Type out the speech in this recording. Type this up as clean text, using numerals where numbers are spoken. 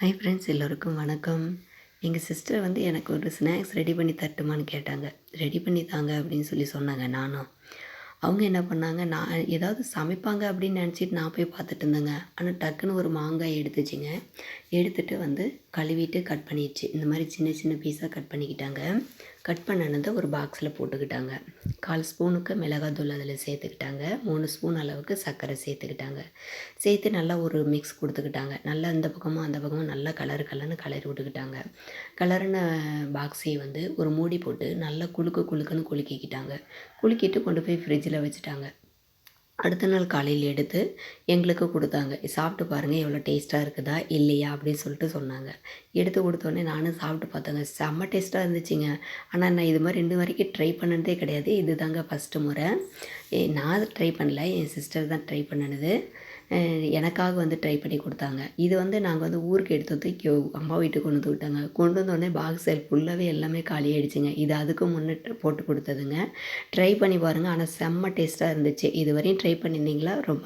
Hi friends, எல்லோருக்கும் வணக்கம். எங்கள் சிஸ்டர் வந்து எனக்கு ஒரு ஸ்நாக்ஸ் ரெடி பண்ணி தரட்டுமான்னு கேட்டாங்க. ரெடி பண்ணி தாங்க அப்படின்னு சொன்னாங்க நானும். அவங்க என்ன பண்ணாங்க, நான் ஏதாவது சமைப்பாங்க அப்படின்னு நினச்சிட்டு நான் போய் பார்த்துட்டு இருந்தேங்க. ஆனால் டக்குன்னு ஒரு மாங்காய் எடுத்துச்சுங்க. எடுத்துட்டு வந்து கழுவிட்டு கட் பண்ணிடுச்சு. இந்த மாதிரி சின்ன சின்ன பீஸாக கட் பண்ணிக்கிட்டாங்க. கட் பண்ணினதை ஒரு பாக்ஸில் போட்டுக்கிட்டாங்க. 1/4 ஸ்பூனுக்கு மிளகாத்தூள் அதில் சேர்த்துக்கிட்டாங்க. 3 ஸ்பூன் அளவுக்கு சர்க்கரை சேர்த்துக்கிட்டாங்க. சேர்த்து நல்லா ஒரு மிக்ஸ் கொடுத்துக்கிட்டாங்க. நல்லா இந்த பக்கமும் அந்த பக்கமும் நல்லா கலர்னு கலரி விட்டுக்கிட்டாங்க. கலரின பாக்ஸை வந்து ஒரு மூடி போட்டு நல்லா குலுக்குன்னு குலுக்கிக்கிட்டாங்க. குலுக்கிட்டு கொண்டு போய் ஃப்ரிட்ஜில் வச்சுட்டாங்க. அடுத்த நாள் காலையில் எடுத்து எங்களுக்கு கொடுத்தாங்க. சாப்பிட்டு பாருங்கள் எவ்வளோ டேஸ்ட்டாக இருக்குதா இல்லையா அப்படின்னு சொன்னாங்க. எடுத்து கொடுத்தோடனே நானும் சாப்பிட்டு பார்த்தேங்க. செம்ம டேஸ்ட்டாக இருந்துச்சுங்க. ஆனால் நான் இது மாதிரி 2 வரைக்கும் ட்ரை பண்ணதே கிடையாது. இது தாங்க ஃபஸ்ட்டு முறை. நான் ட்ரை பண்ணல, என் சிஸ்டர் தான் ட்ரை பண்ணுனது. எனக்காக வந்து ட்ரை பண்ணி கொடுத்தாங்க. இது வந்து நாங்கள் வந்து ஊருக்கு எடுத்து தூக்கி அம்மா வீட்டுக்கு கொண்டு வந்து விட்டாங்க. கொண்டு வந்தோடனே பாக்ஸ் ஃபுல்லாகவே எல்லாமே காலியாகிடுச்சுங்க. இது அதுக்கு முன்னே போட்டு கொடுத்ததுங்க. ட்ரை பண்ணி பாருங்கள். ஆனால் செம்ம டேஸ்ட்டாக இருந்துச்சு. இதுவரையும் ட்ரை பண்ணியிருந்தீங்களா? ரொம்ப